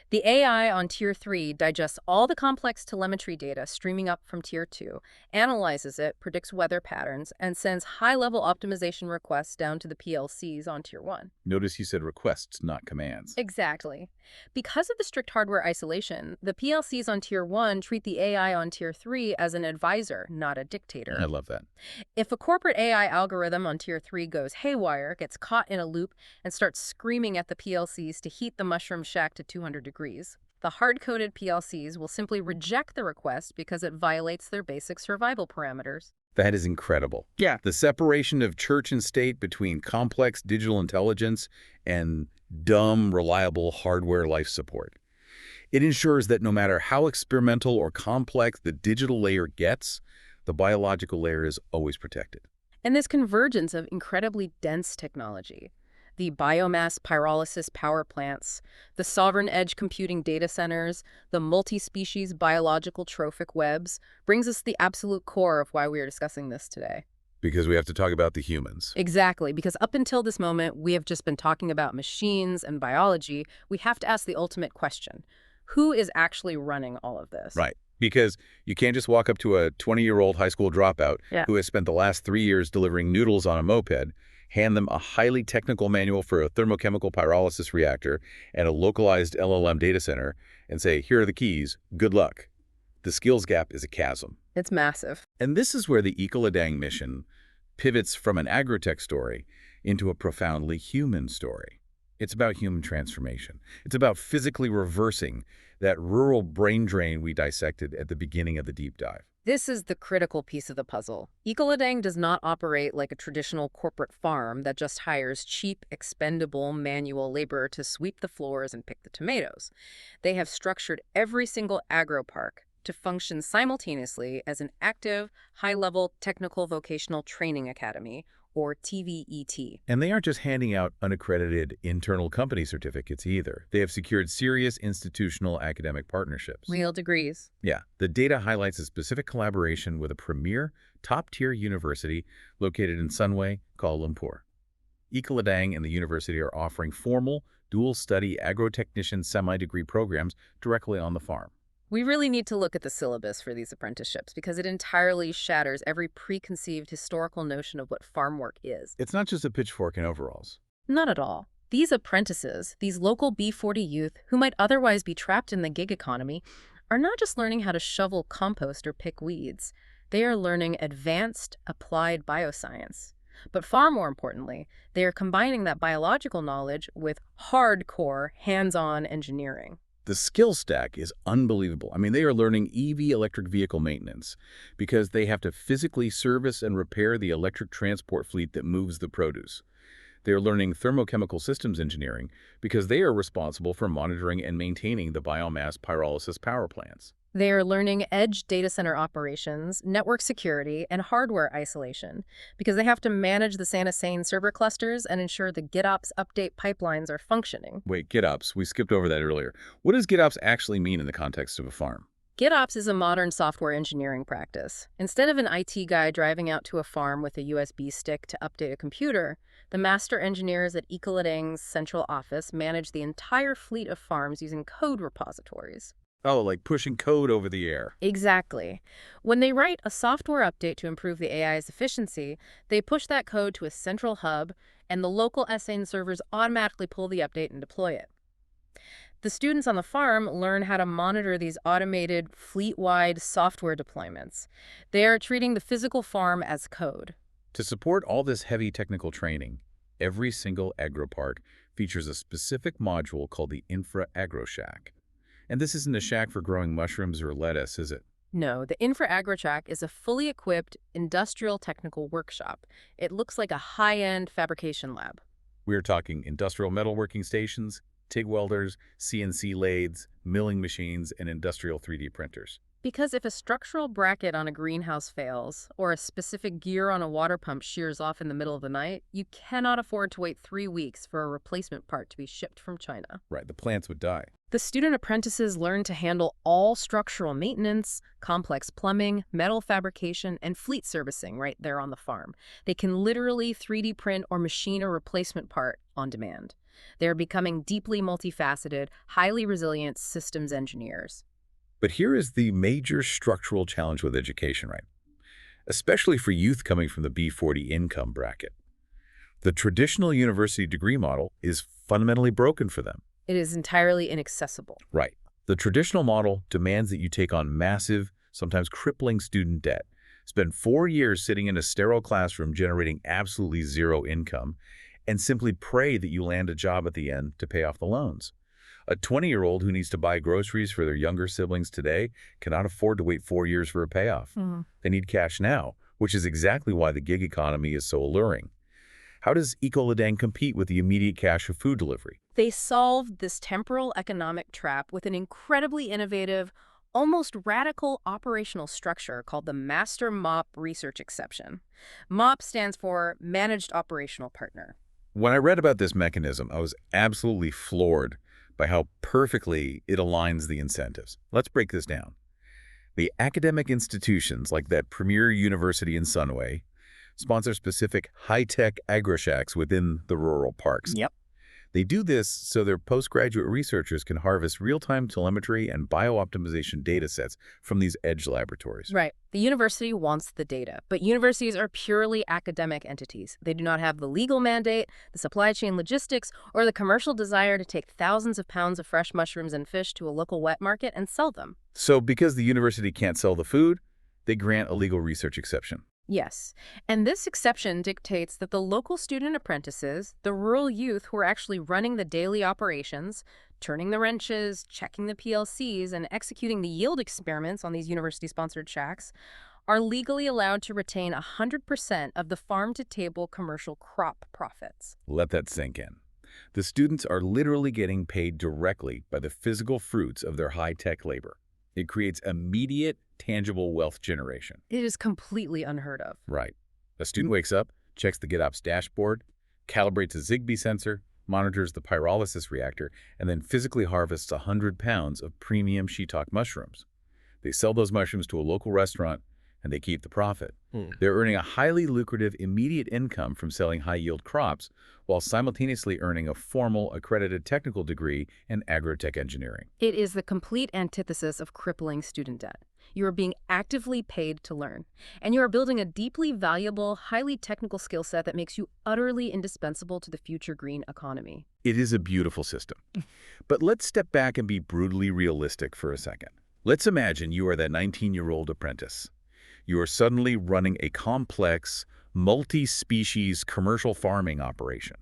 The AI on Tier 3 digests all the complex telemetry data streaming up from Tier 2, analyzes it, predicts weather patterns, and sends high-level optimization requests down to the PLCs on Tier 1. Notice you said requests, not commands. Exactly. Because of the strict hardware isolation, the PLCs on Tier 1 treat the AI on Tier 3 as an advisor, not a dictator. I love that. If a corporate AI algorithm on Tier 3 goes haywire, gets caught in a loop, and starts screaming at the PLCs to heat the mushroom shack to 200 degrees, the hard-coded PLCs will simply reject the request because it violates their basic survival parameters. That is incredible. Yeah. The separation of church and state between complex digital intelligence and dumb, reliable hardware life support. It ensures that no matter how experimental or complex the digital layer gets, the biological layer is always protected. And this convergence of incredibly dense technology, the biomass pyrolysis power plants, the sovereign edge computing data centers, the multi-species biological trophic webs, brings us to the absolute core of why we are discussing this today. Because we have to talk about the humans. Exactly, because up until this moment, we have just been talking about machines and biology. We have to ask the ultimate question. Who is actually running all of this? Right. Because you can't just walk up to a 20-year-old high school dropout who has spent the last 3 years delivering noodles on a moped, hand them a highly technical manual for a thermochemical pyrolysis reactor and a localized LLM data center, and say, here are the keys, good luck. The skills gap is a chasm. It's massive. And this is where the Ecoladang mission pivots from an agrotech story into a profoundly human story. It's about human transformation. It's about physically reversing that rural brain drain we dissected at the beginning of the deep dive. This is the critical piece of the puzzle. Ecoladang does not operate like a traditional corporate farm that just hires cheap, expendable manual labor to sweep the floors and pick the tomatoes. They have structured every single AgroPark to function simultaneously as an active, high-level technical vocational training academy, or TVET. And they aren't just handing out unaccredited internal company certificates either. They have secured serious institutional academic partnerships. Real degrees. Yeah, the data highlights a specific collaboration with a premier, top-tier university located in Sunway, Kuala Lumpur. Ecoladang and the university are offering formal, dual-study agrotechnician semi-degree programs directly on the farm. We really need to look at the syllabus for these apprenticeships because it entirely shatters every preconceived historical notion of what farm work is. It's not just a pitchfork and overalls. Not at all. These apprentices, these local B40 youth who might otherwise be trapped in the gig economy, are not just learning how to shovel compost or pick weeds. They are learning advanced, applied bioscience. But far more importantly, they are combining that biological knowledge with hardcore, hands-on engineering. The skill stack is unbelievable. I mean, they are learning EV electric vehicle maintenance because they have to physically service and repair the electric transport fleet that moves the produce. They are learning thermochemical systems engineering because they are responsible for monitoring and maintaining the biomass pyrolysis power plants. They are learning edge data center operations, network security, and hardware isolation because they have to manage the SAIN server clusters and ensure the GitOps update pipelines are functioning. Wait, GitOps, we skipped over that earlier. What does GitOps actually mean in the context of a farm? GitOps is a modern software engineering practice. Instead of an IT guy driving out to a farm with a USB stick to update a computer, the master engineers at Ecoladang's central office manage the entire fleet of farms using code repositories. Oh, like pushing code over the air. Exactly. When they write a software update to improve the AI's efficiency, they push that code to a central hub, and the local SAIN servers automatically pull the update and deploy it. The students on the farm learn how to monitor these automated, fleet-wide software deployments. They are treating the physical farm as code. To support all this heavy technical training, every single AgroPark features a specific module called the Infra AgroShack. And this isn't a shack for growing mushrooms or lettuce, is it? No, the Infra AgroShack is a fully equipped industrial technical workshop. It looks like a high-end fabrication lab. We're talking industrial metalworking stations, TIG welders, CNC lathes, milling machines, and industrial 3D printers. Because if a structural bracket on a greenhouse fails, or a specific gear on a water pump shears off in the middle of the night, you cannot afford to wait 3 weeks for a replacement part to be shipped from China. Right, the plants would die. The student apprentices learn to handle all structural maintenance, complex plumbing, metal fabrication, and fleet servicing right there on the farm. They can literally 3D print or machine a replacement part on demand. They're becoming deeply multifaceted, highly resilient systems engineers. But here is the major structural challenge with education, right? Especially for youth coming from the B40 income bracket. The traditional university degree model is fundamentally broken for them. It is entirely inaccessible. Right. The traditional model demands that you take on massive, sometimes crippling student debt, spend 4 years sitting in a sterile classroom generating absolutely zero income, and simply pray that you land a job at the end to pay off the loans. A 20-year-old who needs to buy groceries for their younger siblings today cannot afford to wait 4 years for a payoff. They need cash now, which is exactly why the gig economy is so alluring. How does Ecoladang compete with the immediate cash of food delivery? They solved this temporal economic trap with an incredibly innovative, almost radical operational structure called the Master MOP Research Exception. MOP stands for Managed Operational Partner. When I read about this mechanism, I was absolutely floored by how perfectly it aligns the incentives. Let's break this down. The academic institutions, like that premier university in Sunway, sponsor specific high-tech AgroShacks within the rural parks. Yep. They do this so their postgraduate researchers can harvest real-time telemetry and biooptimization data sets from these edge laboratories. Right. The university wants the data, but universities are purely academic entities. They do not have the legal mandate, the supply chain logistics, or the commercial desire to take thousands of pounds of fresh mushrooms and fish to a local wet market and sell them. So because the university can't sell the food, they grant a legal research exception. Yes, and this exception dictates that the local student apprentices, the rural youth who are actually running the daily operations, turning the wrenches, checking the PLCs, and executing the yield experiments on these university-sponsored shacks, are legally allowed to retain 100% of the farm-to-table commercial crop profits. Let that sink in. The students are literally getting paid directly by the physical fruits of their high-tech labor. It creates immediate, tangible wealth generation. It is completely unheard of. Right. A student wakes up, checks the GitOps dashboard, calibrates a Zigbee sensor, monitors the pyrolysis reactor, and then physically harvests 100 pounds of premium shiitake mushrooms. They sell those mushrooms to a local restaurant, and they keep the profit. They're earning a highly lucrative immediate income from selling high-yield crops while simultaneously earning a formal, accredited technical degree in agrotech engineering. It is the complete antithesis of crippling student debt. You are being actively paid to learn, and you are building a deeply valuable, highly technical skill set that makes you utterly indispensable to the future green economy. It is a beautiful system. But let's step back and be brutally realistic for a second. Let's imagine you are that 19-year-old apprentice. You are suddenly running a complex, multi-species commercial farming operation.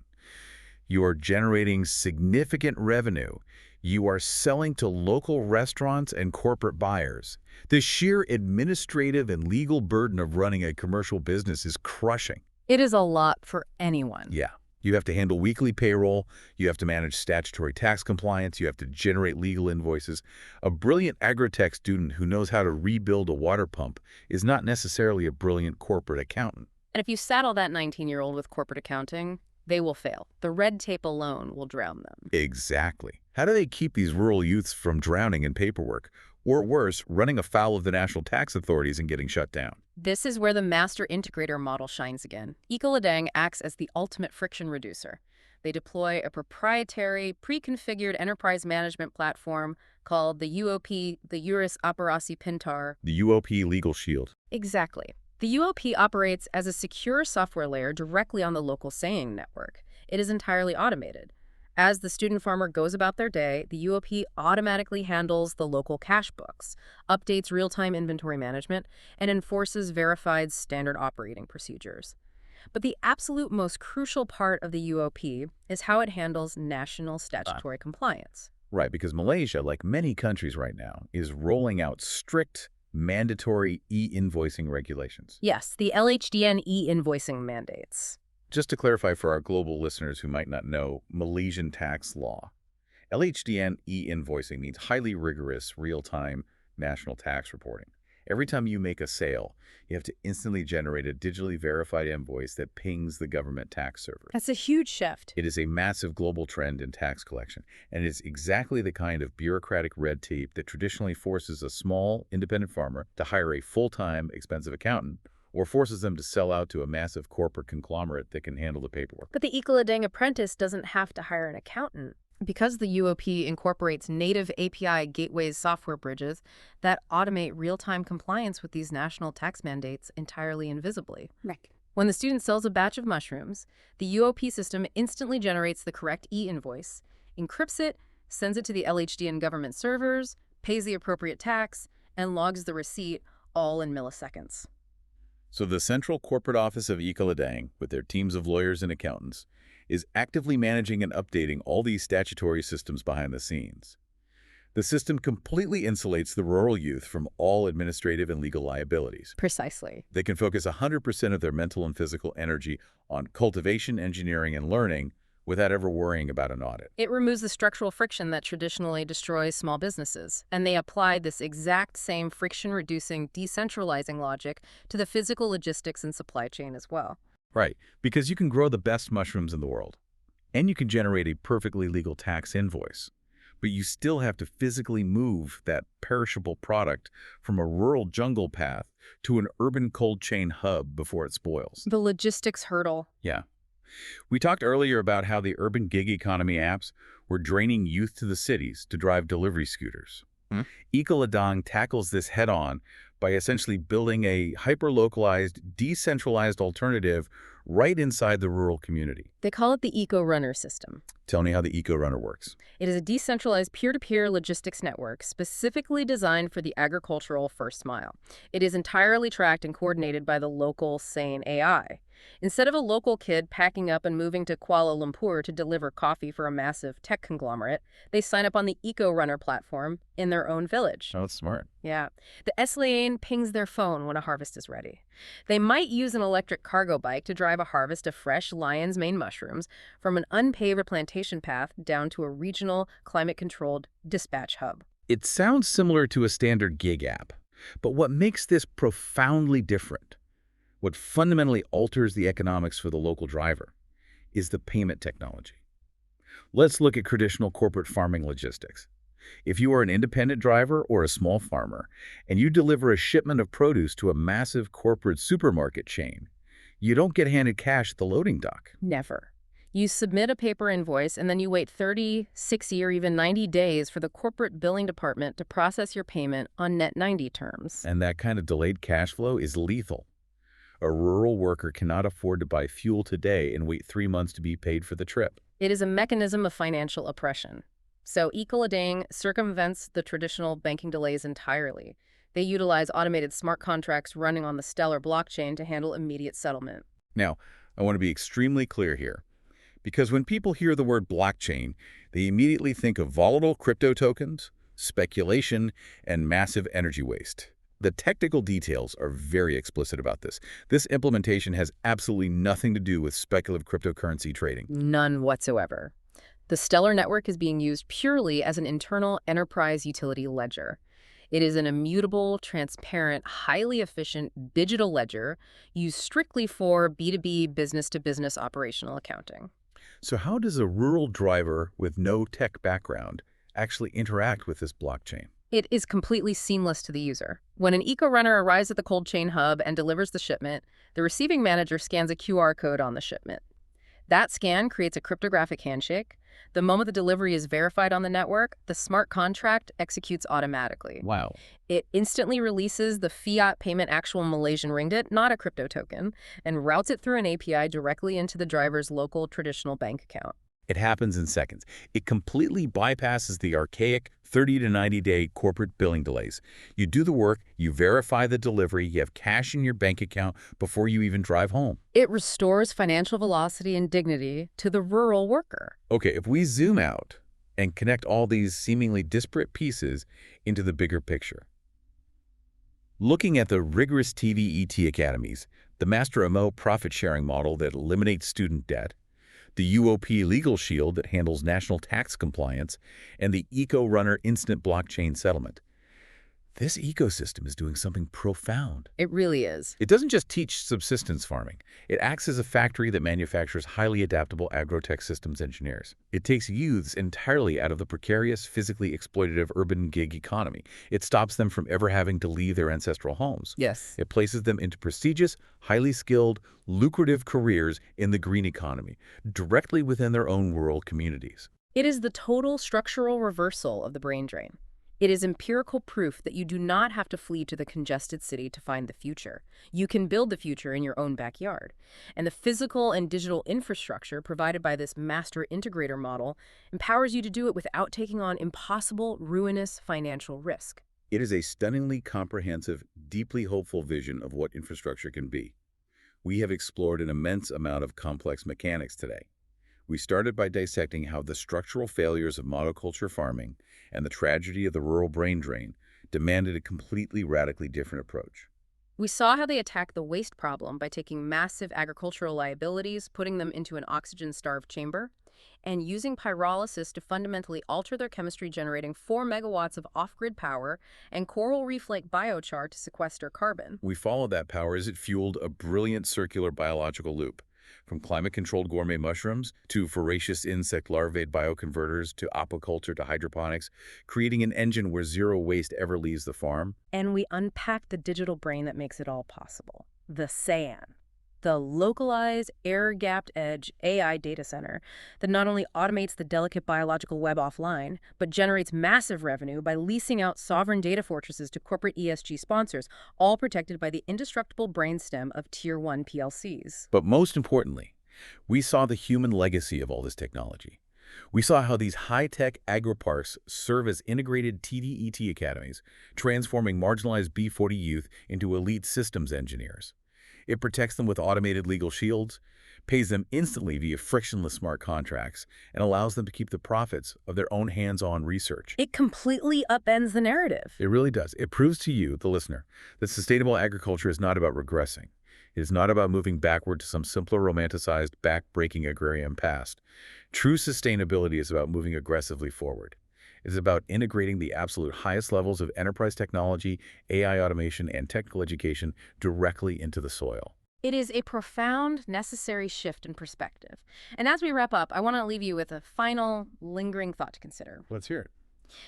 You are generating significant revenue. You are selling to local restaurants and corporate buyers. The sheer administrative and legal burden of running a commercial business is crushing. It is a lot for anyone. Yeah. You have to handle weekly payroll, you have to manage statutory tax compliance, you have to generate legal invoices. A brilliant agrotech student who knows how to rebuild a water pump is not necessarily a brilliant corporate accountant. And if you saddle that 19-year-old with corporate accounting, they will fail. The red tape alone will drown them. Exactly. How do they keep these rural youths from drowning in paperwork? Or worse, running afoul of the national tax authorities and getting shut down? This is where the master integrator model shines again. Ecoladang acts as the ultimate friction reducer. They deploy a proprietary, pre-configured enterprise management platform called the UOP, the Juris Operasi Pintar. The UOP Legal Shield. Exactly. The UOP operates as a secure software layer directly on the local SAIN network. It is entirely automated. As the student farmer goes about their day, the UOP automatically handles the local cash books, updates real-time inventory management, and enforces verified standard operating procedures. But the absolute most crucial part of the UOP is how it handles national statutory compliance. Right, because Malaysia, like many countries right now, is rolling out strict, mandatory e-invoicing regulations. Yes, the LHDN e-invoicing mandates. Just to clarify for our global listeners who might not know Malaysian tax law, LHDN e-invoicing means highly rigorous, real-time national tax reporting. Every time you make a sale, you have to instantly generate a digitally verified invoice that pings the government tax server. That's a huge shift. It is a massive global trend in tax collection, and it is exactly the kind of bureaucratic red tape that traditionally forces a small, independent farmer to hire a full-time, expensive accountant, or forces them to sell out to a massive corporate conglomerate that can handle the paperwork. But the Ecoladang apprentice doesn't have to hire an accountant. Because the UOP incorporates native API gateways software bridges that automate real-time compliance with these national tax mandates entirely invisibly. Right. When the student sells a batch of mushrooms, the UOP system instantly generates the correct e-invoice, encrypts it, sends it to the LHDN government servers, pays the appropriate tax, and logs the receipt all in milliseconds. So the central corporate office of Ecoladang, with their teams of lawyers and accountants, is actively managing and updating all these statutory systems behind the scenes. The system completely insulates the rural youth from all administrative and legal liabilities. Precisely. They can focus 100% of their mental and physical energy on cultivation, engineering, and learning without ever worrying about an audit. It removes the structural friction that traditionally destroys small businesses, and they apply this exact same friction-reducing, decentralizing logic to the physical logistics and supply chain as well. Right, because you can grow the best mushrooms in the world, and you can generate a perfectly legal tax invoice, but you still have to physically move that perishable product from a rural jungle path to an urban cold chain hub before it spoils. The logistics hurdle. Yeah. We talked earlier about how the urban gig economy apps were draining youth to the cities to drive delivery scooters. Hmm? Ecoladang tackles this head-on by essentially building a hyper-localized, decentralized alternative right inside the rural community. They call it the Eco Runner system. Tell me how the Eco Runner works. It is a decentralized peer-to-peer logistics network specifically designed for the agricultural first mile. It is entirely tracked and coordinated by the local SAIN AI. Instead of a local kid packing up and moving to Kuala Lumpur to deliver coffee for a massive tech conglomerate, they sign up on the Eco Runner platform in their own village. Oh, that's smart. Yeah. The SAIN pings their phone when a harvest is ready. They might use an electric cargo bike to drive a harvest of fresh lion's mane mushrooms from an unpaved plantation path down to a regional, climate-controlled dispatch hub. It sounds similar to a standard gig app, but what makes this profoundly different, what fundamentally alters the economics for the local driver, is the payment technology. Let's look at traditional corporate farming logistics. If you are an independent driver or a small farmer, and you deliver a shipment of produce to a massive corporate supermarket chain, you don't get handed cash at the loading dock. Never. You submit a paper invoice, and then you wait 30, 60, or even 90 days for the corporate billing department to process your payment on net 90 terms. And that kind of delayed cash flow is lethal. A rural worker cannot afford to buy fuel today and wait 3 months to be paid for the trip. It is a mechanism of financial oppression. So Ecoladang circumvents the traditional banking delays entirely. They utilize automated smart contracts running on the Stellar blockchain to handle immediate settlement. Now, I want to be extremely clear here, because when people hear the word blockchain, they immediately think of volatile crypto tokens, speculation, and massive energy waste. The technical details are very explicit about this. This implementation has absolutely nothing to do with speculative cryptocurrency trading. None whatsoever. The Stellar network is being used purely as an internal enterprise utility ledger. It is an immutable, transparent, highly efficient digital ledger used strictly for B2B business-to-business operational accounting. So how does a rural driver with no tech background actually interact with this blockchain? It is completely seamless to the user. When an eco-runner arrives at the cold chain hub and delivers the shipment, the receiving manager scans a QR code on the shipment. That scan creates a cryptographic handshake. The moment the delivery is verified on the network, the smart contract executes automatically. Wow. It instantly releases the fiat payment actual Malaysian ringgit, not a crypto token, and routes it through an API directly into the driver's local traditional bank account. It happens in seconds. It completely bypasses the archaic 30 to 90-day corporate billing delays. You do the work, you verify the delivery, you have cash in your bank account before you even drive home. It restores financial velocity and dignity to the rural worker. Okay, if we zoom out and connect all these seemingly disparate pieces into the bigger picture. Looking at the rigorous TVET academies, the Master MO profit-sharing model that eliminates student debt, the UOP Legal Shield that handles national tax compliance, and the Eco-Runner Instant Blockchain Settlement. This ecosystem is doing something profound. It really is. It doesn't just teach subsistence farming. It acts as a factory that manufactures highly adaptable agrotech systems engineers. It takes youths entirely out of the precarious, physically exploitative urban gig economy. It stops them from ever having to leave their ancestral homes. Yes. It places them into prestigious, highly skilled, lucrative careers in the green economy, directly within their own rural communities. It is the total structural reversal of the brain drain. It is empirical proof that you do not have to flee to the congested city to find the future. You can build the future in your own backyard. And the physical and digital infrastructure provided by this master integrator model empowers you to do it without taking on impossible, ruinous financial risk. It is a stunningly comprehensive, deeply hopeful vision of what infrastructure can be. We have explored an immense amount of complex mechanics today. We started by dissecting how the structural failures of monoculture farming and the tragedy of the rural brain drain demanded a completely radically different approach. We saw how they attack the waste problem by taking massive agricultural liabilities, putting them into an oxygen-starved chamber, and using pyrolysis to fundamentally alter their chemistry, generating 4 megawatts of off-grid power and coral reef-like biochar to sequester carbon. We followed that power as it fueled a brilliant circular biological loop. From climate-controlled gourmet mushrooms to voracious insect larvae bioconverters to aquaculture to hydroponics, creating an engine where zero waste ever leaves the farm. And we unpacked the digital brain that makes it all possible, the SAIN. the localized, air-gapped edge AI data center that not only automates the delicate biological web offline, but generates massive revenue by leasing out sovereign data fortresses to corporate ESG sponsors, all protected by the indestructible brainstem of Tier 1 PLCs. But most importantly, we saw the human legacy of all this technology. We saw how these high-tech AgroParks serve as integrated TDET academies, transforming marginalized B40 youth into elite systems engineers. It protects them with automated legal shields, pays them instantly via frictionless smart contracts, and allows them to keep the profits of their own hands-on research. It completely upends the narrative. It really does. It proves to you, the listener, that sustainable agriculture is not about regressing. It is not about moving backward to some simpler, romanticized, back-breaking agrarian past. True sustainability is about moving aggressively forward. It is about integrating the absolute highest levels of enterprise technology, AI automation, and technical education directly into the soil. It is a profound, necessary shift in perspective. And as we wrap up, I want to leave you with a final, lingering thought to consider. Let's hear it.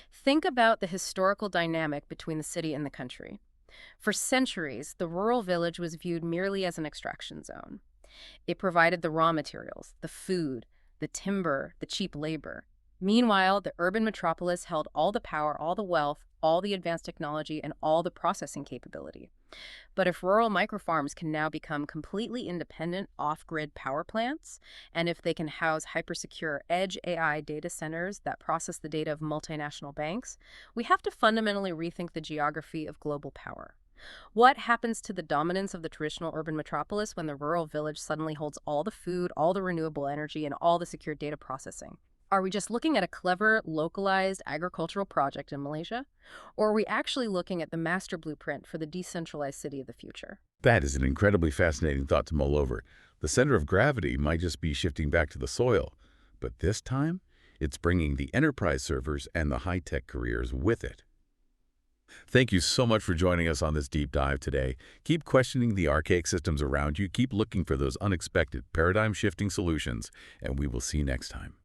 Think about the historical dynamic between the city and the country. For centuries, the rural village was viewed merely as an extraction zone. It provided the raw materials, the food, the timber, the cheap labor. Meanwhile, the urban metropolis held all the power, all the wealth, all the advanced technology, and all the processing capability. But if rural microfarms can now become completely independent off-grid power plants, and if they can house hypersecure edge AI data centers that process the data of multinational banks, we have to fundamentally rethink the geography of global power. What happens to the dominance of the traditional urban metropolis when the rural village suddenly holds all the food, all the renewable energy, and all the secure data processing? Are we just looking at a clever, localized agricultural project in Malaysia? Or are we actually looking at the master blueprint for the decentralized city of the future? That is an incredibly fascinating thought to mull over. The center of gravity might just be shifting back to the soil, but this time, it's bringing the enterprise servers and the high-tech careers with it. Thank you so much for joining us on this deep dive today. Keep questioning the archaic systems around you, keep looking for those unexpected, paradigm-shifting solutions, and we will see you next time.